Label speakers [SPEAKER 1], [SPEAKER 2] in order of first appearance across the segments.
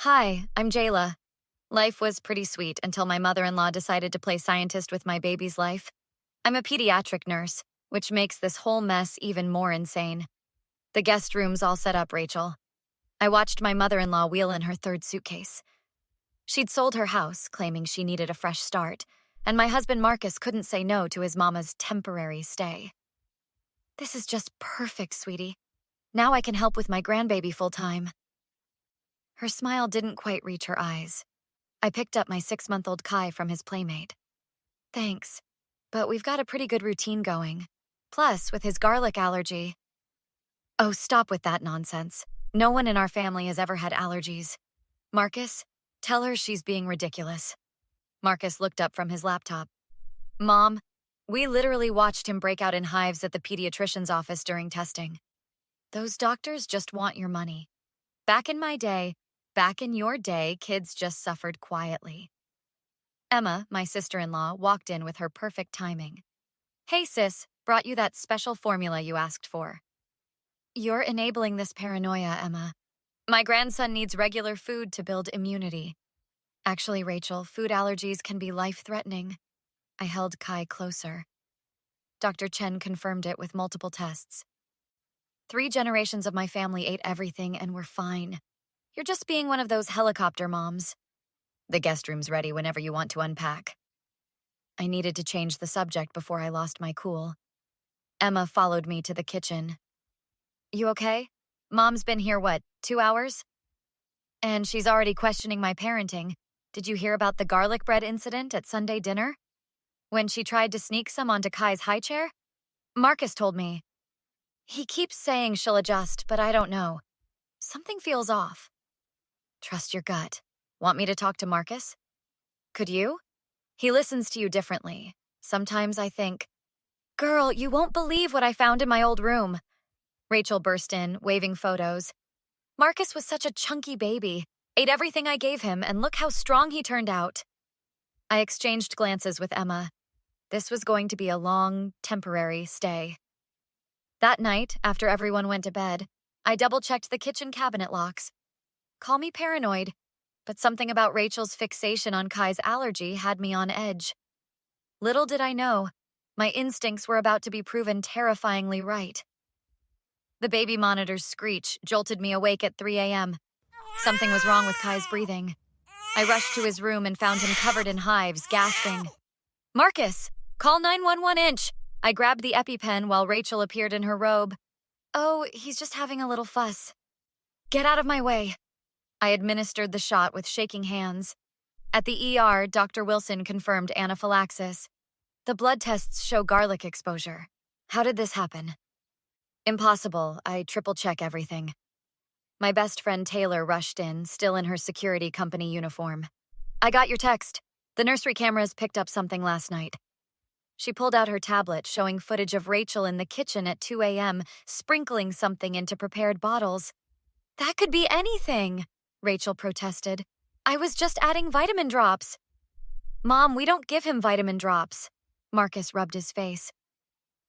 [SPEAKER 1] Hi, I'm Jayla. Life was pretty sweet until my mother-in-law decided to play scientist with my baby's life. I'm a pediatric nurse, which makes this whole mess even more insane. The guest room's all set up, Rachel. I watched my mother-in-law wheel in her third suitcase. She'd sold her house, claiming she needed a fresh start, and my husband Marcus couldn't say no to his mama's temporary stay. This is just perfect, sweetie. Now I can help with my grandbaby full-time. Her smile didn't quite reach her eyes. I picked up my 6-month-old Kai from his playmate. Thanks, but we've got a pretty good routine going. Plus, with his garlic allergy. Oh, stop with that nonsense. No one in our family has ever had allergies. Marcus, tell her she's being ridiculous. Marcus looked up from his laptop. Mom, we literally watched him break out in hives at the pediatrician's office during testing. Those doctors just want your money. Back in your day, kids just suffered quietly. Emma, my sister-in-law, walked in with her perfect timing. Hey sis, brought you that special formula you asked for. You're enabling this paranoia, Emma. My grandson needs regular food to build immunity. Actually, Rachel, food allergies can be life-threatening. I held Kai closer. Dr. Chen confirmed it with multiple tests. 3 generations of my family ate everything and were fine. You're just being one of those helicopter moms. The guest room's ready whenever you want to unpack. I needed to change the subject before I lost my cool. Emma followed me to the kitchen. You okay? Mom's been here, 2 hours? And she's already questioning my parenting. Did you hear about the garlic bread incident at Sunday dinner? When she tried to sneak some onto Kai's high chair? Marcus told me. He keeps saying she'll adjust, but I don't know. Something feels off. Trust your gut. Want me to talk to Marcus? Could you? He listens to you differently. Sometimes I think, girl, you won't believe what I found in my old room. Rachel burst in, waving photos. Marcus was such a chunky baby, ate everything I gave him, and look how strong he turned out. I exchanged glances with Emma. This was going to be a long, temporary stay. That night, after everyone went to bed, I double-checked the kitchen cabinet locks. Call me paranoid, but something about Rachel's fixation on Kai's allergy had me on edge. Little did I know, my instincts were about to be proven terrifyingly right. The baby monitor's screech jolted me awake at 3 a.m. Something was wrong with Kai's breathing. I rushed to his room and found him covered in hives, gasping. Marcus, call 911-inch. I grabbed the EpiPen while Rachel appeared in her robe. Oh, he's just having a little fuss. Get out of my way. I administered the shot with shaking hands. At the ER, Dr. Wilson confirmed anaphylaxis. The blood tests show garlic exposure. How did this happen? Impossible. I triple-check everything. My best friend Taylor rushed in, still in her security company uniform. I got your text. The nursery cameras picked up something last night. She pulled out her tablet, showing footage of Rachel in the kitchen at 2 a.m., sprinkling something into prepared bottles. That could be anything, Rachel protested. I was just adding vitamin drops. Mom, we don't give him vitamin drops. Marcus rubbed his face.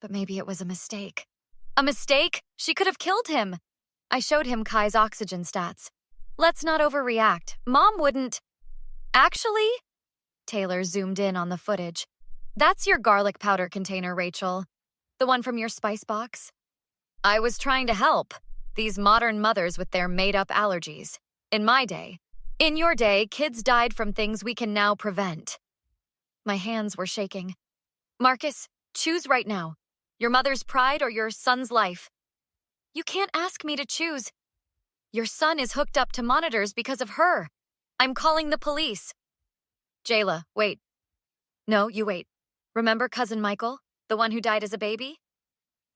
[SPEAKER 1] But maybe it was a mistake. A mistake? She could have killed him. I showed him Kai's oxygen stats. Let's not overreact. Mom wouldn't. Actually? Taylor zoomed in on the footage. That's your garlic powder container, Rachel. The one from your spice box? I was trying to help. These modern mothers with their made-up allergies. In my day. In your day, kids died from things we can now prevent. My hands were shaking. Marcus, choose right now. Your mother's pride or your son's life. You can't ask me to choose. Your son is hooked up to monitors because of her. I'm calling the police. Jayla, wait. No, you wait. Remember Cousin Michael, the one who died as a baby?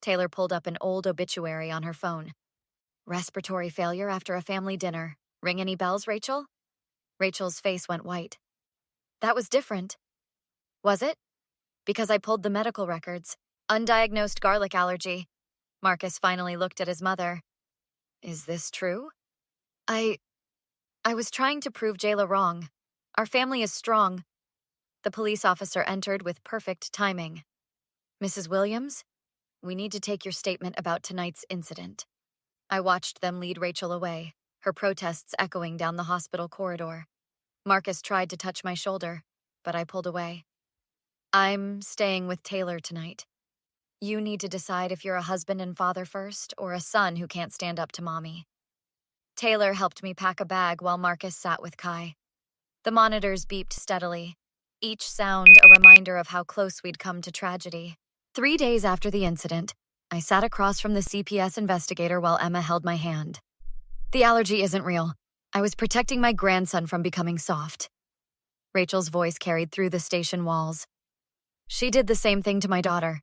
[SPEAKER 1] Taylor pulled up an old obituary on her phone. Respiratory failure after a family dinner. Ring any bells, Rachel? Rachel's face went white. That was different. Was it? Because I pulled the medical records. Undiagnosed garlic allergy. Marcus finally looked at his mother. Is this true? I was trying to prove Jayla wrong. Our family is strong. The police officer entered with perfect timing. Mrs. Williams, we need to take your statement about tonight's incident. I watched them lead Rachel away, her protests echoing down the hospital corridor. Marcus tried to touch my shoulder, but I pulled away. I'm staying with Taylor tonight. You need to decide if you're a husband and father first or a son who can't stand up to mommy. Taylor helped me pack a bag while Marcus sat with Kai. The monitors beeped steadily, each sound a reminder of how close we'd come to tragedy. 3 days after the incident, I sat across from the CPS investigator while Emma held my hand. The allergy isn't real. I was protecting my grandson from becoming soft. Rachel's voice carried through the station walls. She did the same thing to my daughter.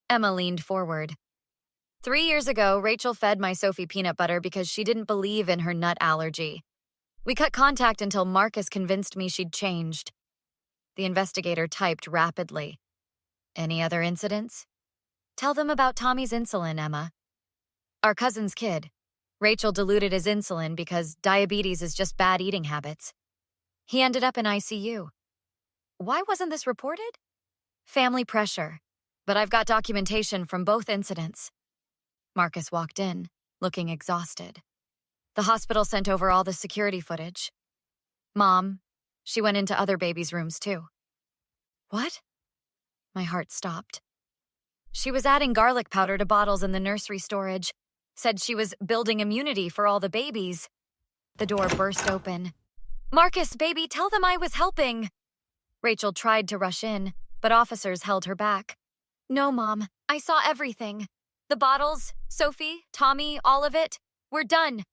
[SPEAKER 1] Emma leaned forward. 3 years ago, Rachel fed my Sophie peanut butter because she didn't believe in her nut allergy. We cut contact until Marcus convinced me she'd changed. The investigator typed rapidly. Any other incidents? Tell them about Tommy's insulin, Emma. Our cousin's kid. Rachel diluted his insulin because diabetes is just bad eating habits. He ended up in ICU. Why wasn't this reported? Family pressure. But I've got documentation from both incidents. Marcus walked in, looking exhausted. The hospital sent over all the security footage. Mom, she went into other babies' rooms too. What? My heart stopped. She was adding garlic powder to bottles in the nursery storage. Said she was building immunity for all the babies. The door burst open. Marcus, baby, tell them I was helping. Rachel tried to rush in, but officers held her back. No, Mom, I saw everything. The bottles, Sophie, Tommy, all of it. We're done.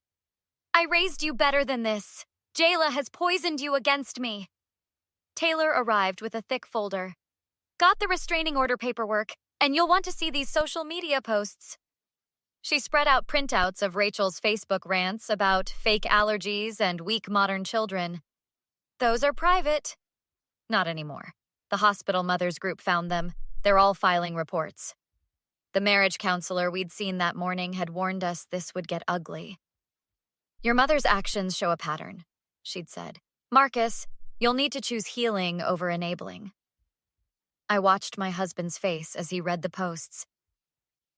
[SPEAKER 1] I raised you better than this. Jayla has poisoned you against me. Taylor arrived with a thick folder. Got the restraining order paperwork, and you'll want to see these social media posts. She spread out printouts of Rachel's Facebook rants about fake allergies and weak modern children. Those are private. Not anymore. The hospital mothers group found them. They're all filing reports. The marriage counselor we'd seen that morning had warned us this would get ugly. Your mother's actions show a pattern, she'd said. Marcus, you'll need to choose healing over enabling. I watched my husband's face as he read the posts.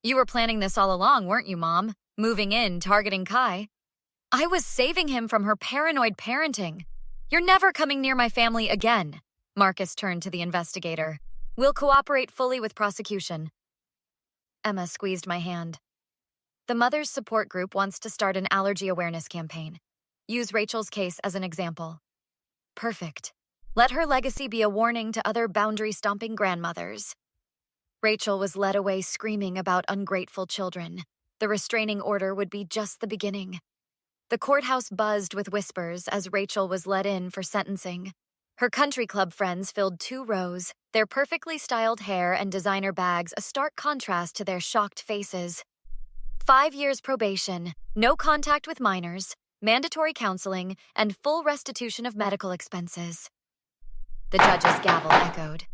[SPEAKER 1] You were planning this all along, weren't you, Mom? Moving in, targeting Kai. I was saving him from her paranoid parenting. You're never coming near my family again. Marcus turned to the investigator. We'll cooperate fully with prosecution. Emma squeezed my hand. The Mother's Support Group wants to start an allergy awareness campaign. Use Rachel's case as an example. Perfect. Let her legacy be a warning to other boundary-stomping grandmothers. Rachel was led away screaming about ungrateful children. The restraining order would be just the beginning. The courthouse buzzed with whispers as Rachel was led in for sentencing. Her country club friends filled 2 rows, their perfectly styled hair and designer bags a stark contrast to their shocked faces. 5 years probation, no contact with minors, mandatory counseling, and full restitution of medical expenses. The judge's gavel echoed.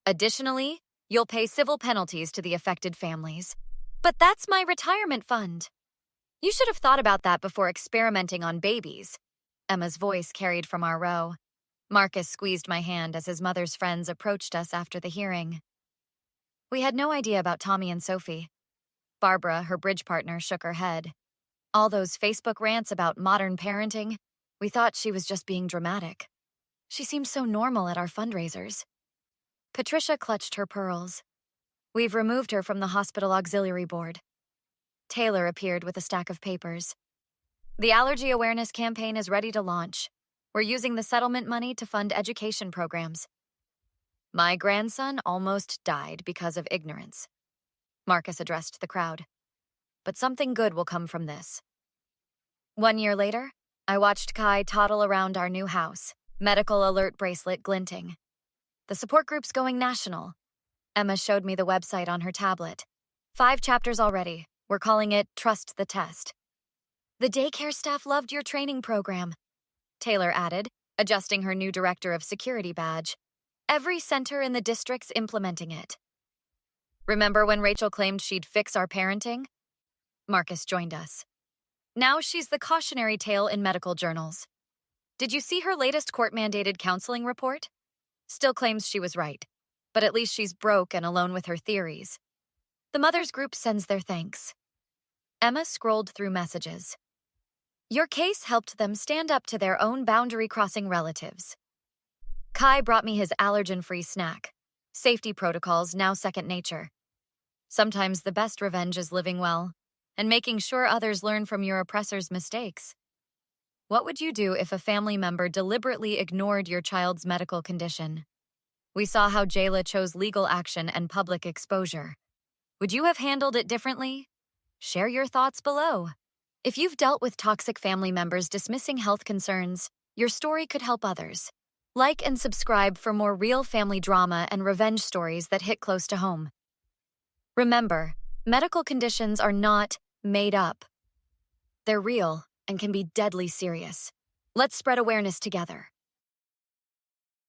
[SPEAKER 1] Additionally, you'll pay civil penalties to the affected families. But that's my retirement fund. You should have thought about that before experimenting on babies. Emma's voice carried from our row. Marcus squeezed my hand as his mother's friends approached us after the hearing. We had no idea about Tommy and Sophie. Barbara, her bridge partner, shook her head. All those Facebook rants about modern parenting, we thought she was just being dramatic. She seemed so normal at our fundraisers. Patricia clutched her pearls. We've removed her from the hospital auxiliary board. Taylor appeared with a stack of papers. The allergy awareness campaign is ready to launch. We're using the settlement money to fund education programs. My grandson almost died because of ignorance. Marcus addressed the crowd. But something good will come from this. 1 year later, I watched Kai toddle around our new house, medical alert bracelet glinting. The support group's going national. Emma showed me the website on her tablet. 5 chapters already. We're calling it Trust the Test. The daycare staff loved your training program, Taylor added, adjusting her new director of security badge. Every center in the district's implementing it. Remember when Rachel claimed she'd fix our parenting? Marcus joined us. Now she's the cautionary tale in medical journals. Did you see her latest court-mandated counseling report? Still claims she was right, but at least she's broke and alone with her theories. The mothers group sends their thanks. Emma scrolled through messages. Your case helped them stand up to their own boundary-crossing relatives. Kai brought me his allergen-free snack. Safety protocols now second nature. Sometimes the best revenge is living well and making sure others learn from your oppressor's mistakes. What would you do if a family member deliberately ignored your child's medical condition? We saw how Jayla chose legal action and public exposure. Would you have handled it differently? Share your thoughts below. If you've dealt with toxic family members dismissing health concerns, your story could help others. Like and subscribe for more real family drama and revenge stories that hit close to home. Remember, medical conditions are not made up. They're real and can be deadly serious. Let's spread awareness together.